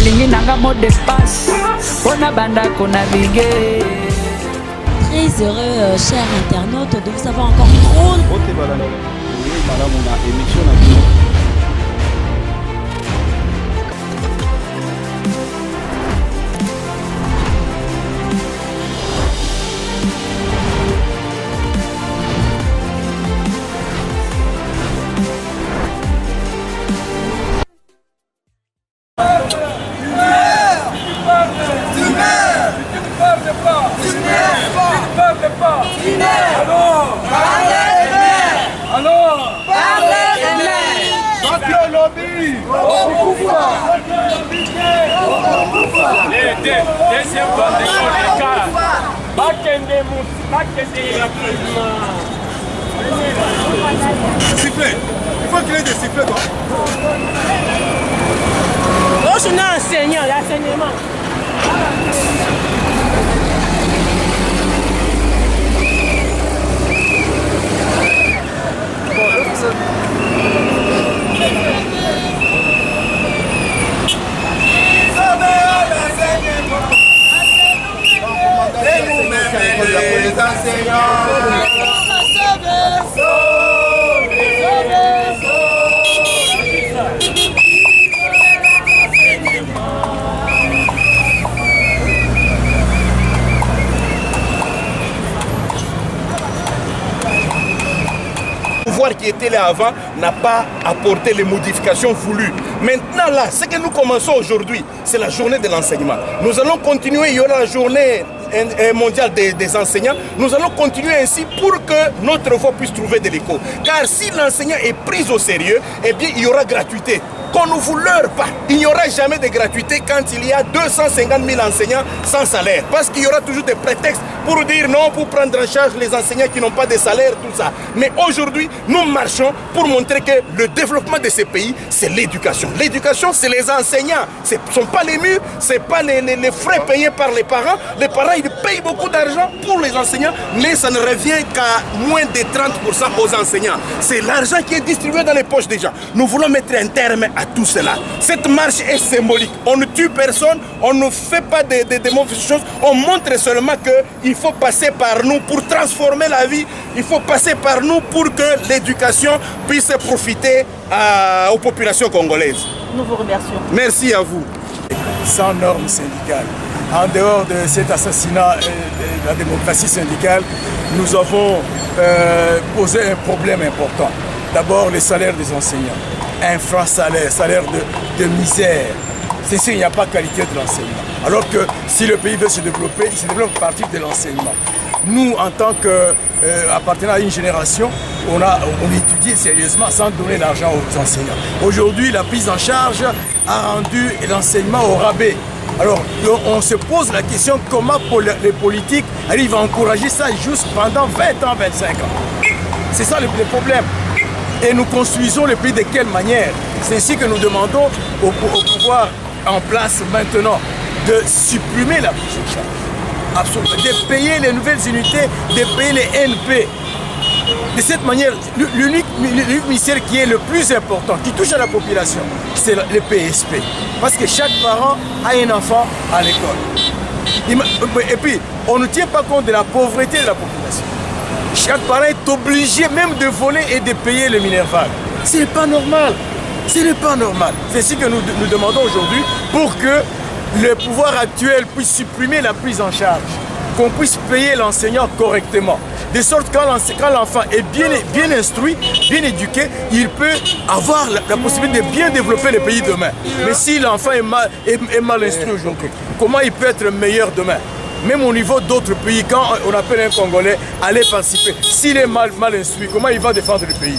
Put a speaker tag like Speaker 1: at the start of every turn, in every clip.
Speaker 1: nalingi nanga mot de passe mpona bandako naviguer.
Speaker 2: Très heureux, chers internautes, de vous avoir encore trop.
Speaker 3: Sifflet. Il faut qu'il y ait des sifflets.
Speaker 4: Moi, je suis un enseignant, l'enseignement.
Speaker 3: Les enseignants. Le pouvoir qui était là avant n'a pas apporté les modifications voulues. Maintenant là, ce que nous commençons aujourd'hui, c'est la journée de l'enseignement. Nous allons continuer, il y aura la journée mondiale des enseignants. Nous allons continuer ainsi pour que notre voix puisse trouver de l'écho. Car si l'enseignant est pris au sérieux, eh bien il y aura gratuité. Qu'on ne vous leurre pas, il n'y aura jamais de gratuité quand il y a 250 000 enseignants sans salaire. Parce qu'il y aura toujours des prétextes pour dire non, pour prendre en charge les enseignants qui n'ont pas de salaire, tout ça. Mais aujourd'hui, nous marchons pour montrer que le développement de ces pays, c'est l'éducation. L'éducation, c'est les enseignants. Ce ne sont pas les murs, ce n'est pas les frais payés par les parents. Les parents, ils payent beaucoup d'argent pour les enseignants, mais ça ne revient qu'à moins de 30% aux enseignants. C'est l'argent qui est distribué dans les poches des gens. Nous voulons mettre un terme à tout cela. Cette marche est symbolique. On ne tue personne, on ne fait pas de mauvaises choses. On montre seulement qu'il faut passer par nous pour transformer la vie. Il faut passer par nous pour que l'éducation puisse profiter aux populations congolaises.
Speaker 4: Nous vous remercions.
Speaker 3: Merci à vous.
Speaker 5: Sans normes syndicales. En dehors de cet assassinat de la démocratie syndicale, nous avons posé un problème important. D'abord, les salaires des enseignants. Infra-salaire, salaire de misère. C'est sûr, il n'y a pas qualité de l'enseignement. Alors que si le pays veut se développer, il se développe à partir de l'enseignement. Nous, en tant qu'appartenant à une génération, on étudie sérieusement sans donner l'argent aux enseignants. Aujourd'hui, la prise en charge a rendu l'enseignement au rabais. Alors, on se pose la question comment les politiques arrivent à encourager ça juste pendant 20 ans, 25 ans. C'est ça le problème. Et nous construisons le pays de quelle manière? C'est ainsi que nous demandons au pouvoir en place maintenant de supprimer la prise en charge. Absolument. De payer les nouvelles unités, de payer les NP. De cette manière, l'unique ministère qui est le plus important, qui touche à la population, c'est le PSP. Parce que chaque parent a un enfant à l'école. Et puis, on ne tient pas compte de la pauvreté de la population. Chaque parent est obligé même de voler et de payer le Minerval. Ce n'est pas normal. Ce n'est pas normal. C'est ce que nous demandons aujourd'hui pour que le pouvoir actuel puisse supprimer la prise en charge, qu'on puisse payer l'enseignant correctement. De sorte que quand l'enfant est bien instruit, bien éduqué, il peut avoir la possibilité de bien développer le pays demain. Mais si l'enfant est mal instruit aujourd'hui, comment il peut être meilleur demain? Même au niveau d'autres pays, quand on appelle un Congolais à aller participer, s'il est mal instruit, comment il va défendre le pays?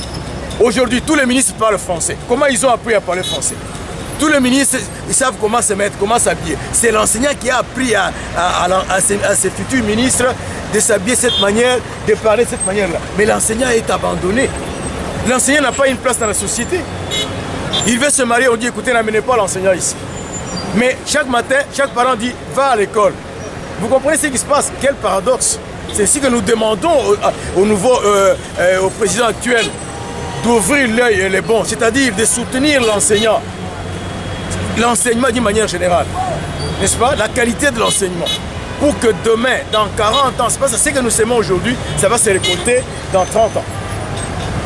Speaker 5: Aujourd'hui, tous les ministres parlent français. Comment ils ont appris à parler français? Tous les ministres, ils savent comment se mettre, comment s'habiller. C'est l'enseignant qui a appris à ses futurs ministres de s'habiller de cette manière, de parler de cette manière-là. Mais l'enseignant est abandonné. L'enseignant n'a pas une place dans la société. Il veut se marier, on dit écoutez, n'amenez pas l'enseignant ici. Mais chaque matin, chaque parent dit va à l'école. Vous comprenez ce qui se passe? Quel paradoxe! C'est ainsi que nous demandons au président actuel d'ouvrir l'œil et les bons, c'est-à-dire de soutenir l'enseignant. l'enseignement d'une manière générale, n'est-ce pas? La qualité de l'enseignement. Pour que demain, dans 40 ans, c'est pas ça, ce que nous semons aujourd'hui, ça va se récolter dans 30 ans.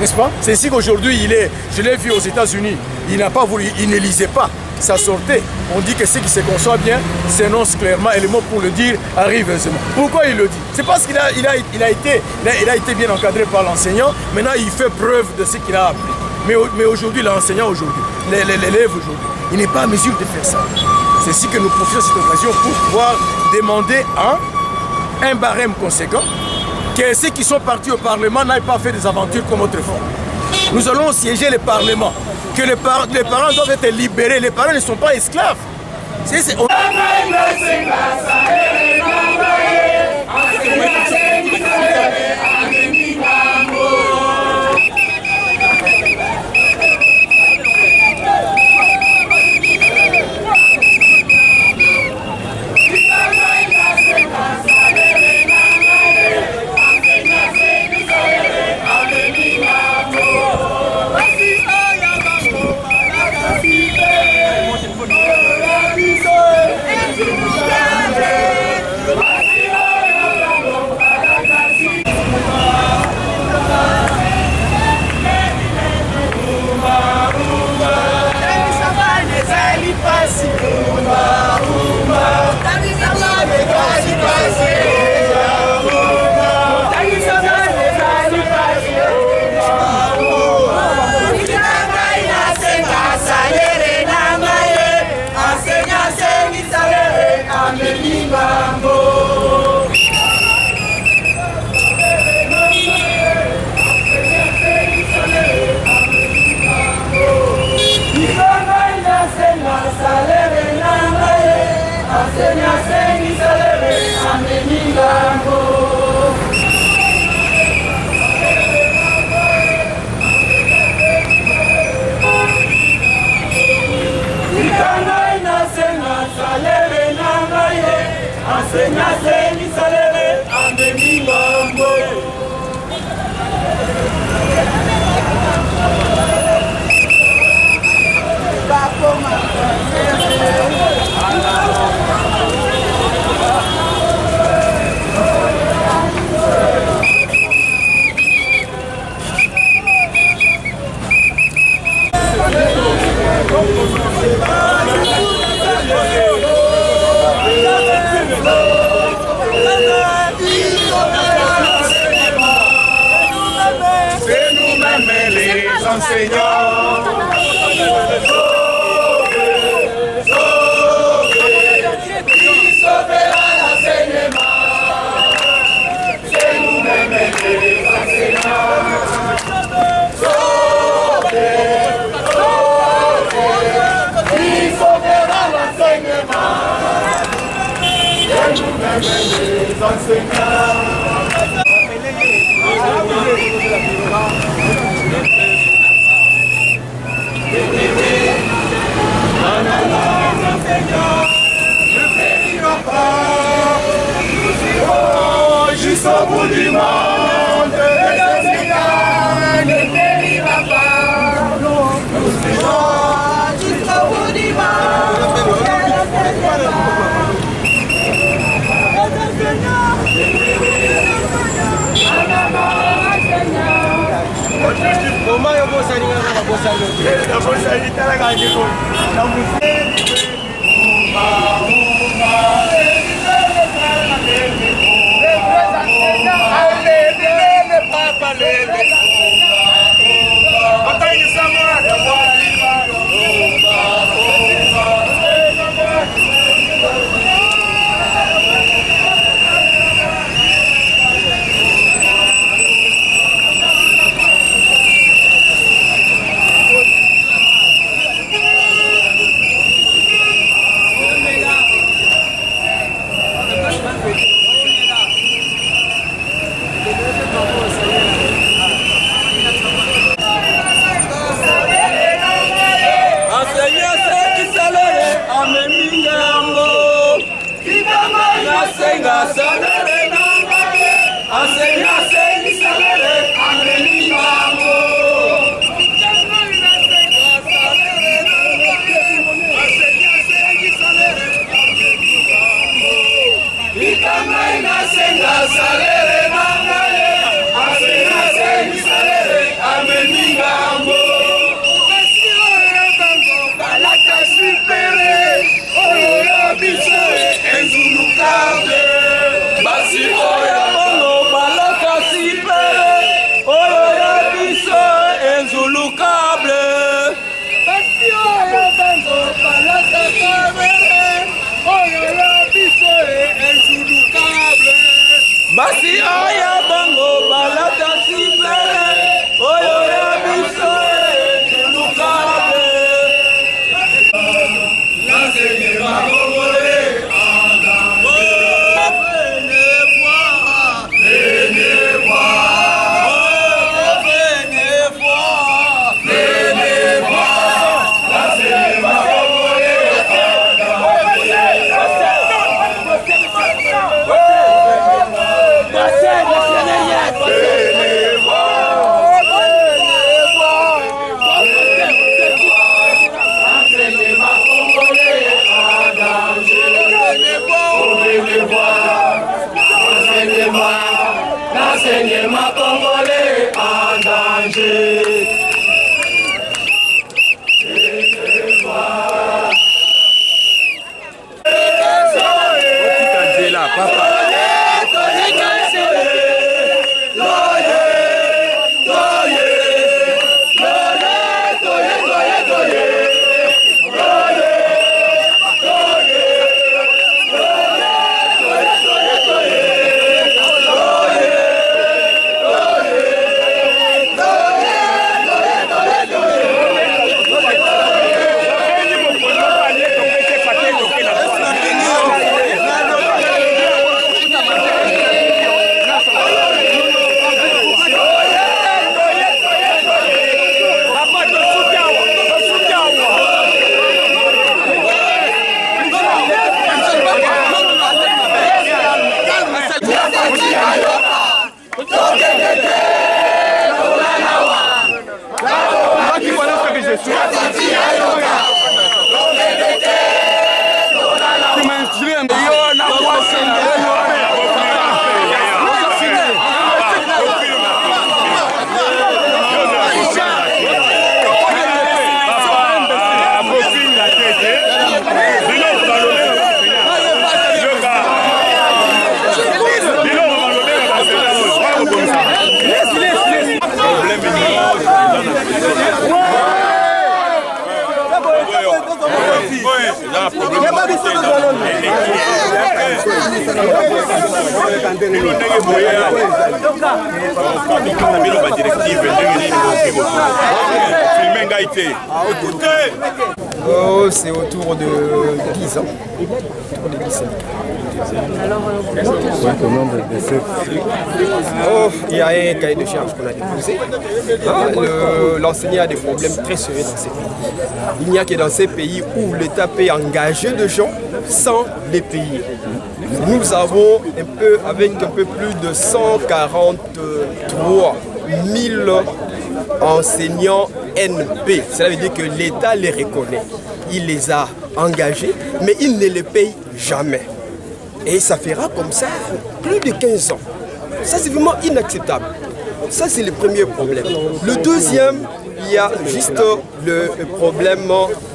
Speaker 5: N'est-ce pas? C'est ici qu'aujourd'hui, je l'ai vu aux États-Unis, il n'a pas voulu, il ne lisait pas, ça sortait. On dit que ce qui se conçoit bien s'énonce clairement et le mot pour le dire arrive aisément. Pourquoi il le dit? C'est parce qu'il a été bien encadré par l'enseignant, maintenant il fait preuve de ce qu'il a appris. Mais aujourd'hui, l'enseignant aujourd'hui, l'élève aujourd'hui, il n'est pas en mesure de faire ça. C'est ici que nous profitons de cette occasion pour pouvoir demander un barème conséquent, que ceux qui sont partis au Parlement n'aillent pas fait des aventures comme autrefois. Nous allons siéger le Parlement, que les parents doivent être libérés, les parents ne sont pas esclaves.
Speaker 3: Jusqu'au bout du monde, ne périra pas. Nous suivons jusqu'au bout du monde.
Speaker 6: Enseña
Speaker 1: Basi oya bango balata sipere oyo ya biso lukable Nasenye makongole
Speaker 6: L'enseignement congolais en danger.
Speaker 7: C'est autour de 10 ans. Il y a un cahier de charge qu'on a déposé. L'enseignant a des problèmes très sérieux dans ces pays. Il n'y a que dans ces pays où l'État peut engager des gens sans les payer. Nous avons avec un peu plus de 143 000 enseignants NP. Cela veut dire que l'État les reconnaît. Il les a engagés, mais il ne les paye jamais. Et ça fera comme ça plus de 15 ans. Ça, c'est vraiment inacceptable. Ça, c'est le premier problème. Le deuxième, il y a juste le problème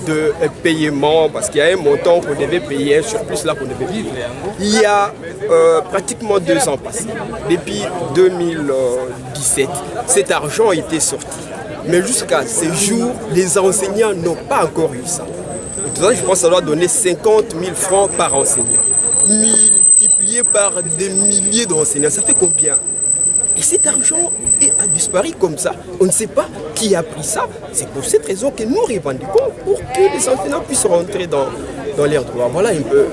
Speaker 7: de paiement, parce qu'il y a un montant qu'on devait payer, un surplus là qu'on devait payer. Il y a pratiquement 2 ans passés. Depuis 2017, cet argent a été sorti. Mais jusqu'à ce jour, les enseignants n'ont pas encore eu ça. Je pense que ça doit donner 50 000 francs par enseignant. Multiplié par des milliers d'enseignants, ça fait combien? Et cet argent a disparu comme ça. On ne sait pas qui a pris ça. C'est pour cette raison que nous revendiquons pour que les enseignants puissent rentrer dans leurs droits. Voilà un peu.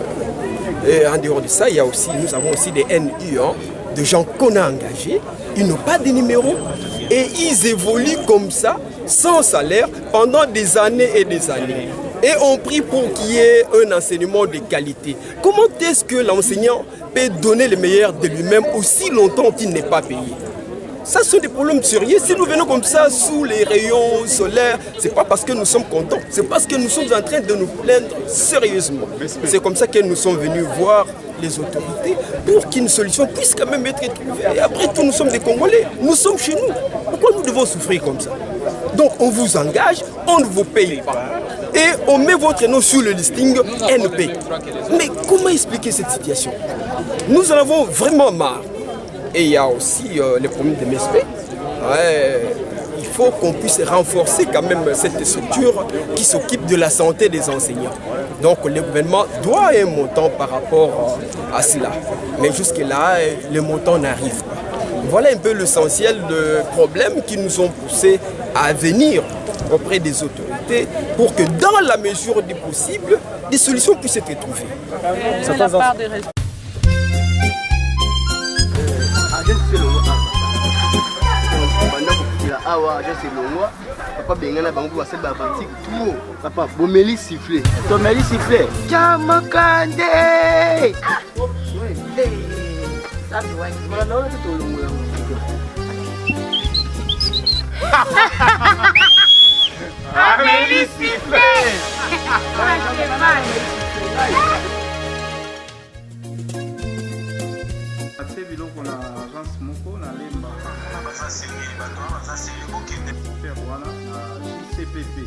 Speaker 7: Et en dehors de ça, il y a aussi, nous avons aussi des NU, de gens qu'on a engagés. Ils n'ont pas de numéro et ils évoluent comme ça, sans salaire, pendant des années et des années. Et on prie pour qu'il y ait un enseignement de qualité. Comment est-ce que l'enseignant peut donner le meilleur de lui-même aussi longtemps qu'il n'est pas payé? Ça sont des problèmes sérieux. Si nous venons comme ça sous les rayons solaires, c'est pas parce que nous sommes contents, c'est parce que nous sommes en train de nous plaindre sérieusement. C'est comme ça que nous sommes venus voir les autorités pour qu'une solution puisse quand même être trouvée. Et après tout, nous sommes des Congolais, nous sommes chez nous. Pourquoi nous devons souffrir comme ça? Donc on vous engage, on ne vous paye pas. Et on met votre nom sur le listing NP. Mais comment expliquer cette situation? Nous en avons vraiment marre. Et il y a aussi les problèmes de MSP. Il faut qu'on puisse renforcer quand même cette structure qui s'occupe de la santé des enseignants. Donc le gouvernement doit un montant par rapport à cela. Mais jusque-là, le montant n'arrive pas. Voilà un peu l'essentiel de problèmes qui nous ont poussés à venir auprès des autorités pour que dans la mesure du possible, des solutions puissent être trouvées.
Speaker 4: C'est la part des
Speaker 8: awa je c'est le moi papa bengana bango ba sel ba bantique tout papa bomeli siffler tomeli siffler chamakande ça c'est ouais voilà non c'est tout le monde
Speaker 6: Amélie siffler
Speaker 9: biloko na agence moko na lemba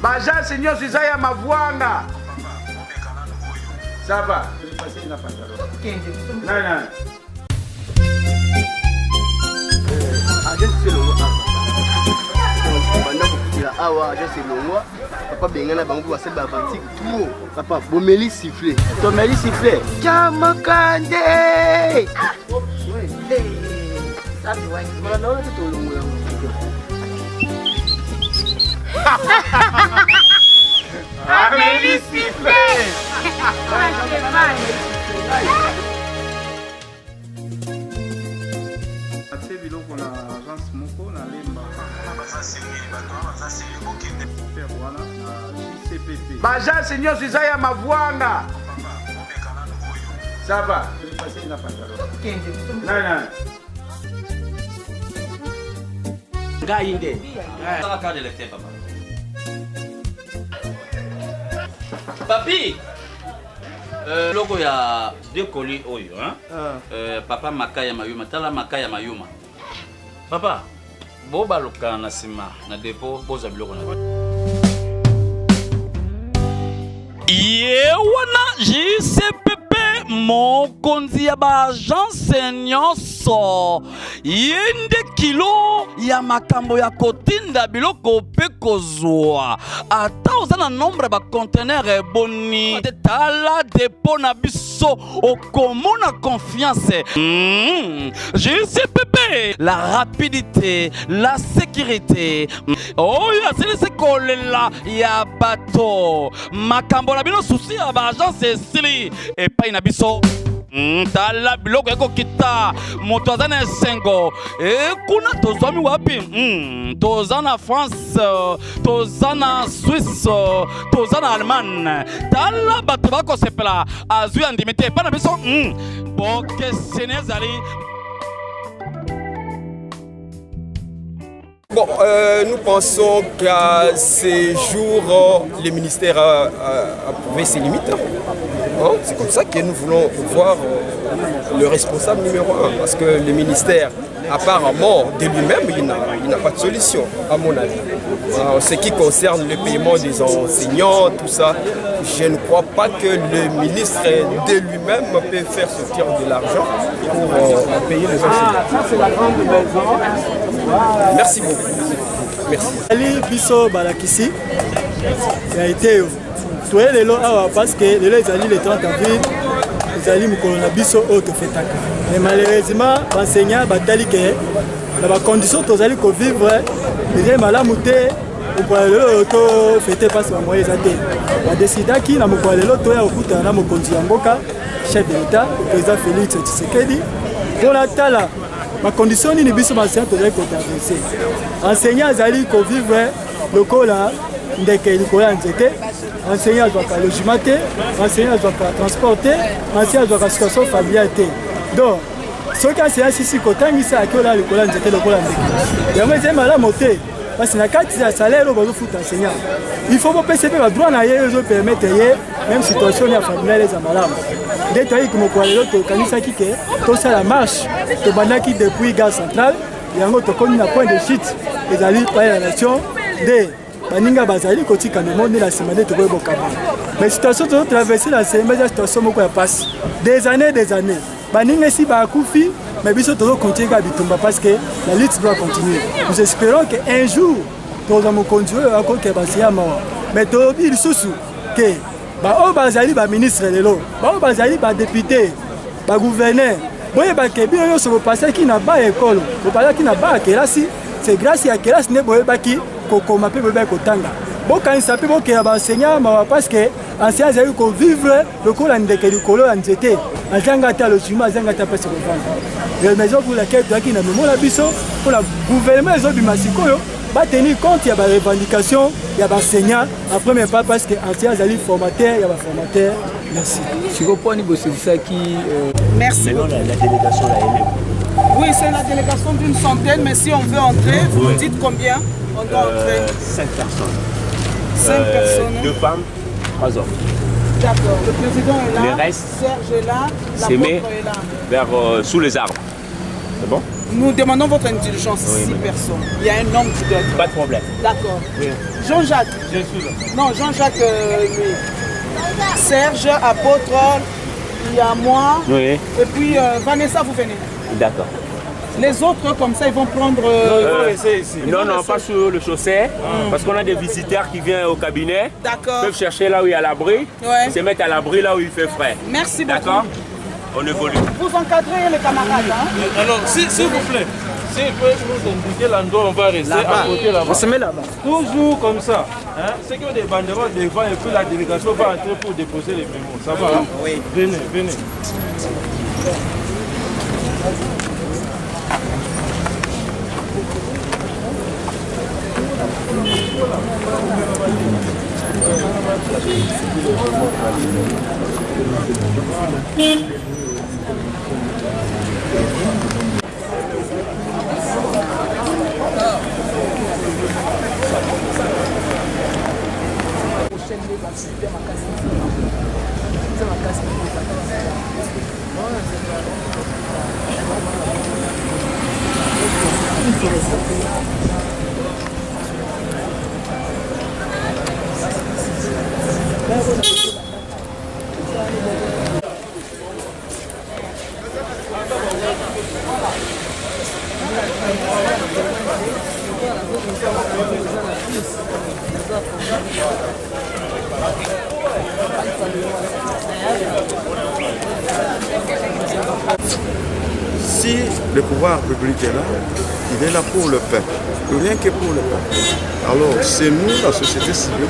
Speaker 6: bagence nyonso eza ya mavwanga sava
Speaker 8: banda kokutela awa agence elongwa papa bengana bango basel ba bantique tout papa bomeli siffler tomeli siffler chamakande ça c'est ouais voilà non c'est tout le monde
Speaker 6: Amélie siffler
Speaker 9: atie biloko na agence moko na lemba wana na JCPP
Speaker 6: bagence nyonso eza ya mavwanga sava
Speaker 8: ngai nde
Speaker 10: papi logo ya deux colis oyo papa makaya mayuma tala makaya mayuma papa bo baluka na sima na depo boza biloko na ye wana JCPP mokonzi ya baagence nyonso ye nde kilo ya makambo ya kotinda biloko mpe kozwa ata oza na nombre ya bacontener eboni tala depo na biso okomona confiance JCPP la rapidité la sécurité oyo asilisi kolela ya bato makambo na bino susi ya baagence esili epai na biso tala biloko ekokita moto aza na esengo kuna tozwami wapi toza na France toza na Suisse toza na Allemagne tala bato bakosepela azwi andimi te epai na biso bokesene ezali.
Speaker 7: Bon, nous pensons qu'à ces jours, le ministère a prouvé ses limites. C'est comme ça que nous voulons voir le responsable numéro 1. Parce que le ministère, apparemment, de lui-même, il n'a pas de solution, à mon avis. En ce qui concerne le paiement des enseignants, tout ça, je ne crois pas que le ministre de lui-même peut faire sortir de l'argent pour payer les enseignants.
Speaker 8: Ça, c'est la grande maison.
Speaker 7: Merci beaucoup. Merci.
Speaker 11: Ali biso balakisi a été toye lelo awa parce que lelo ezali le 30 avril ezali mokolo na biso oyo tofetaka mais malheureusement baenseignant batali ke na bacondition tozali kovivre ezali malamu te mokolo lelo oyo tofete mpasi bamoye eza te badesidaki na mokolo lelo toya kokutana na mokonzi ya mboka chef de l'état le président Félix Tshisekedi mpona tala bacondition nini biso baenseignant tozali kotraverse enseignant azali kovivre lokola ndeke likolo ya nzete enseignant azwaka logement te enseignant azwaka transport te enseignant azwaka situation familiale te donc soki enseignant sisi kotangisa akiola likola nzete lokola ndeke yango ezali malamu te parce que na kati ya salaire oyo bazofuta enseignant il faut bopesa mpe badroit na ye ezopermettre ye même situation ya familiale eza malamu nde toyiki mokolo lelo tokanisaki ke tosala marche tobandaki depuis gare centrale yango tokomi na point de chute ezali pa ya nation nde baninga bazali kotika memo nde na nsima nde tokoyebokama mais situation tozotraverse na nsemba eza situation moko ya pasi des années baninga esi bakufi mais biso tozokontinue kaka bitumba parce que la lutte doit continuer nous espérons que un jour toza mokonzi oyo akoke basiya mawa mais toyobi lisusu ke baoyo bazali baministre lelo baoyo bazali badepute bagouverneur boyebake bino nyonso bopasaki na ba ekolo bopasaki na ba ya kelasi c'est grâce ya kelasi nde boyebaki kokoma mpe boyebaki kotanga bokanisa mpe bokela baenseignant mawa parce que enseignant azali kovivre lokola ndeke likolo ya nzete azanga te alojima azanga te mpasi kovanda maison pour laquelle toyaki na memo na biso mpona gouvernement ezobima sikoyo batenir compte ya barevendication ya baenseignant en premier pas parce que enseignant azali formateur ya baformateur. Merci.
Speaker 1: Sikoponi bosisaki
Speaker 4: merci.
Speaker 12: Maintenant la délégation l'a aimé.
Speaker 4: Oui, c'est la délégation d'une centaine, mais si on veut entrer, vous me dites combien on doit entrer?
Speaker 12: 5 personnes.
Speaker 4: 5 personnes.
Speaker 12: 2 femmes, 3 hommes.
Speaker 4: D'accord. Le président est là.
Speaker 12: Le reste,
Speaker 4: Serge est là.
Speaker 12: s'aimer
Speaker 4: est là.
Speaker 12: vers sous les arbres. C'est bon?
Speaker 4: Nous demandons votre indulgence, 6 personnes. Il y a un homme qui doit être.
Speaker 12: Pas de problème.
Speaker 4: D'accord.
Speaker 12: Oui.
Speaker 4: Jean-Jacques.
Speaker 12: Je suis là.
Speaker 4: Non, Jean-Jacques, lui. Serge, apôtre, il y a moi.
Speaker 12: Oui.
Speaker 4: Et puis Vanessa, vous venez.
Speaker 12: D'accord.
Speaker 4: Les autres, comme ça, ils vont prendre...
Speaker 12: Non, non, pas sur le chaussée, parce qu'on a des visiteurs qui viennent au cabinet.
Speaker 4: D'accord.
Speaker 12: Peuvent chercher là où il y a l'abri, se mettre à l'abri là où il fait frais.
Speaker 4: Merci beaucoup.
Speaker 12: D'accord? On évolue.
Speaker 4: Vous encadrez les camarades, hein?
Speaker 13: Alors, s'il vous plaît, s'il peut nous indiquer l'endroit où on va rester à côté là-bas.
Speaker 1: On se met là-bas.
Speaker 13: Toujours comme ça. Hein? Ceux qui ont des banderoles devant et puis la délégation va entrer pour déposer les mémos. Ça va? Hein?
Speaker 1: Oui.
Speaker 13: Venez, venez.
Speaker 14: Si le pouvoir public est là, il est là pour le peuple, rien que pour le peuple. Alors c'est nous, la société civile,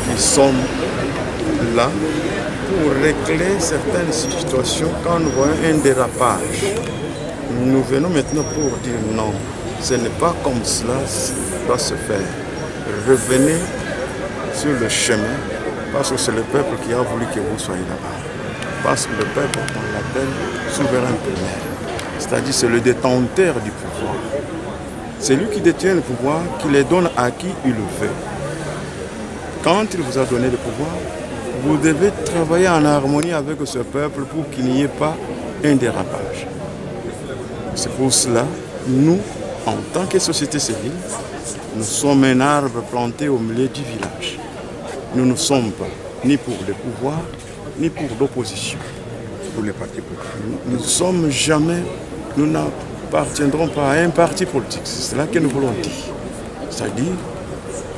Speaker 14: qui sommes là pour régler certaines situations quand nous voyons un dérapage. Nous venons maintenant pour dire non, ce n'est pas comme cela que doit se faire. Revenez sur le chemin, parce que c'est le peuple qui a voulu que vous soyez là-bas. Parce que le peuple, on l'appelle souverain primaire. C'est-à-dire c'est le détenteur du pouvoir. C'est lui qui détient le pouvoir, qui les donne à qui il le veut. Quand il vous a donné le pouvoir, vous devez travailler en harmonie avec ce peuple pour qu'il n'y ait pas un dérapage. C'est pour cela, nous, en tant que société civile, nous sommes un arbre planté au milieu du village. Nous ne sommes pas ni pour le pouvoir, ni pour l'opposition, pour les partis politiques. Nous ne sommes jamais, nous n'appartiendrons pas à un parti politique. C'est cela que nous voulons dire. C'est-à-dire,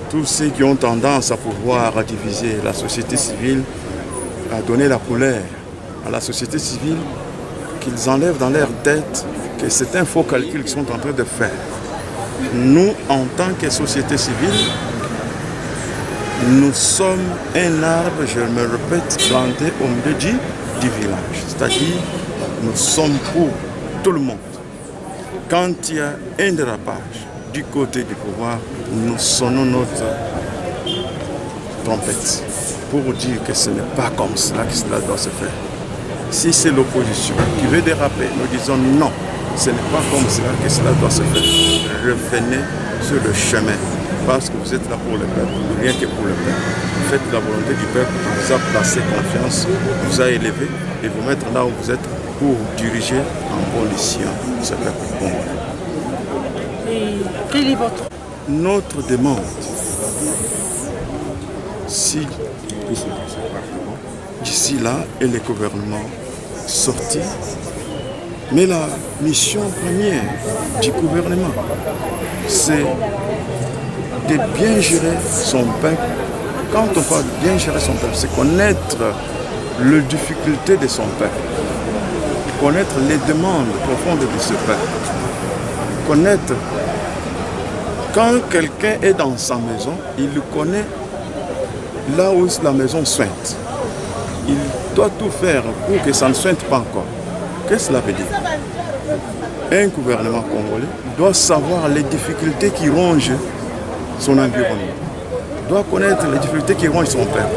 Speaker 14: tous ceux qui ont tendance à pouvoir diviser la société civile, à donner la couleur à la société civile, qu'ils enlèvent dans leur tête que c'est un faux calcul qu'ils sont en train de faire. Nous, en tant que société civile, nous sommes un arbre, je me répète, planté au milieu du village. C'est-à-dire, nous sommes pour tout le monde. Quand il y a un dérapage du côté du pouvoir, nous sonnons notre trompette pour dire que ce n'est pas comme cela que cela doit se faire. Si c'est l'opposition qui veut déraper, nous disons non, ce n'est pas comme cela que cela doit se faire. Revenez sur le chemin, parce que vous êtes là pour le peuple, rien que pour le peuple. Faites la volonté du peuple qui vous a placé confiance, vous a élevé et vous mettre là où vous êtes pour diriger en condition ce peuple congolais.
Speaker 4: Et quelle est votre...
Speaker 14: Notre demande, si d'ici là et le gouvernement sorti, mais la mission première du gouvernement, c'est de bien gérer son peuple. Quand on parle de bien gérer son peuple, c'est connaître les difficultés de son peuple, connaître les demandes profondes de ce peuple, connaître quand quelqu'un est dans sa maison, il connaît là où la maison sointe. Il doit tout faire pour que ça ne sointe pas encore. Qu'est-ce que cela veut dire? Un gouvernement congolais doit savoir les difficultés qui rongent son environnement. Doit connaître les difficultés qui rongent son peuple.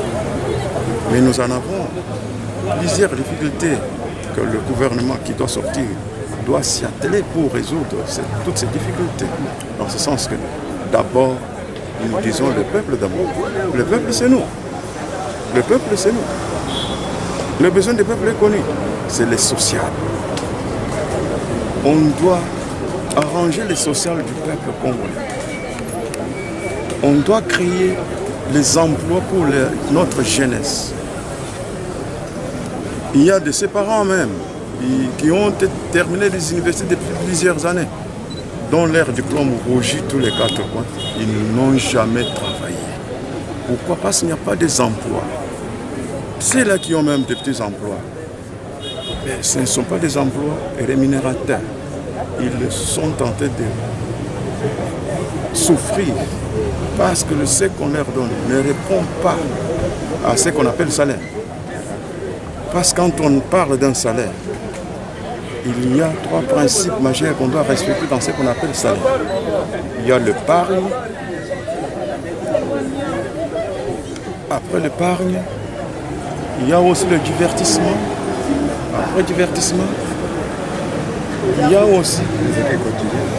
Speaker 14: Mais nous en avons plusieurs difficultés que le gouvernement qui doit sortir doit s'y atteler pour résoudre toutes ces difficultés. Dans ce sens que d'abord, nous disons le peuple d'abord. Le peuple c'est nous. Le peuple c'est nous. Le besoin du peuple est connu. C'est le social. On doit arranger le social du peuple congolais. On doit créer les emplois pour notre jeunesse. Il y a de ses parents même qui ont terminé les universités depuis plusieurs années, dont leur diplôme rougit tous les 4 coins. Ils n'ont jamais travaillé. Pourquoi? Parce qu'il n'y a pas des emplois. C'est là qui ont même des petits emplois. Mais ce ne sont pas des emplois rémunérateurs. Ils sont tentés de souffrir parce que ce qu'on leur donne ne répond pas à ce qu'on appelle salaire. Parce que quand on parle d'un salaire, il y a 3 principes majeurs qu'on doit respecter dans ce qu'on appelle salaire. Il y a l'épargne. Après l'épargne, il y a aussi le divertissement. Après le divertissement, il y a aussi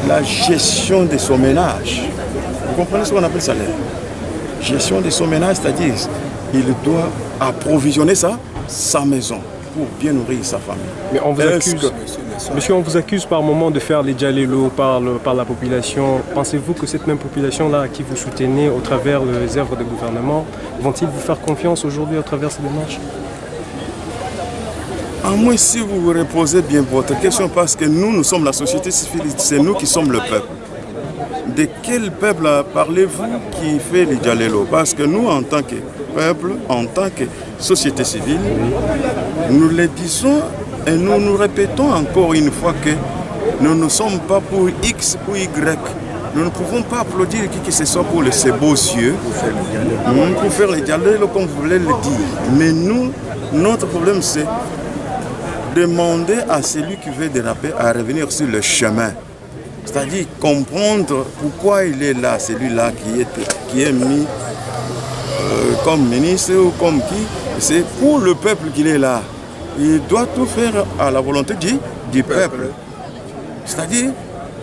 Speaker 14: la gestion de son ménage. Vous comprenez ce qu'on appelle salaire? Gestion de son ménage, c'est-à-dire il doit approvisionner sa maison pour bien nourrir sa famille.
Speaker 15: Mais on vous accuse, monsieur, on vous accuse par moment de faire les djalelo par la population. Pensez-vous que cette même population-là à qui vous soutenez au travers des œuvres de gouvernement, vont-ils vous faire confiance aujourd'hui au travers de ces démarches?
Speaker 14: À moins si vous vous reposez bien votre question, parce que nous sommes la société civile, c'est nous qui sommes le peuple. De quel peuple parlez-vous qui fait les djalelo? Parce que nous, en tant que peuple, en tant que société civile, nous le disons et nous nous répétons encore une fois que nous ne sommes pas pour X ou Y. Nous ne pouvons pas applaudir qui que ce soit pour ces beaux cieux, pour faire les djalelo comme vous voulez le dire. Mais nous, notre problème c'est demander à celui qui veut déraper à revenir sur le chemin. C'est-à-dire comprendre pourquoi il est là, celui-là qui est mis comme ministre ou comme qui. C'est pour le peuple qu'il est là. Il doit tout faire à la volonté du peuple. C'est-à-dire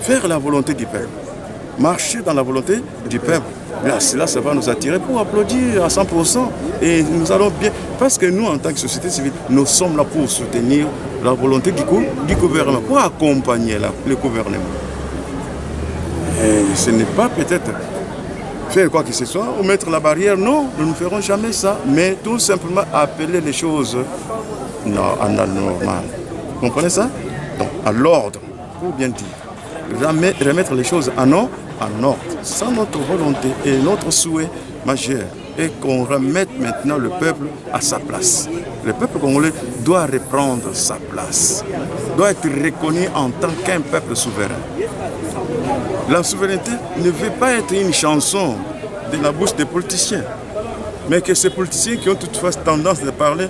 Speaker 14: faire la volonté du peuple. Marcher dans la volonté du peuple. Là, cela, ça va nous attirer pour applaudir à 100%. Et nous allons bien. Parce que nous, en tant que société civile, nous sommes là pour soutenir la volonté du gouvernement, pour accompagner le gouvernement. Et ce n'est pas peut-être faire quoi que ce soit ou mettre la barrière. Non, nous ne ferons jamais ça. Mais tout simplement appeler les choses à la normale. Vous comprenez ça? Donc, à l'ordre, pour bien dire. Remettre les choses en ordre. Sans notre volonté et notre souhait majeur est qu'on remette maintenant le peuple à sa place. Le peuple congolais doit reprendre sa place, doit être reconnu en tant qu'un peuple souverain. La souveraineté ne veut pas être une chanson de la bouche des politiciens, mais que ces politiciens qui ont toutefois tendance de parler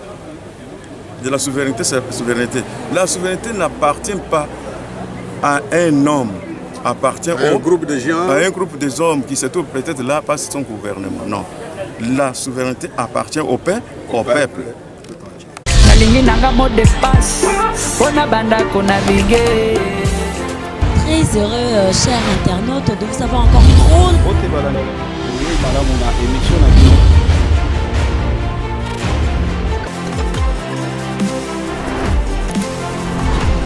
Speaker 14: de la souveraineté, c'est la souveraineté. La souveraineté n'appartient pas à un homme, appartient à un groupe de gens, à un groupe des hommes qui se trouvent peut-être là parce que son gouvernement. Non, la souveraineté appartient au peuple.
Speaker 1: nalingi nanga mot de passe mpona bandako navigue.
Speaker 2: Très heureux, chers internautes, de vous avoir encore trop.
Speaker 9: Bote balani. Oui, madame, on a émission.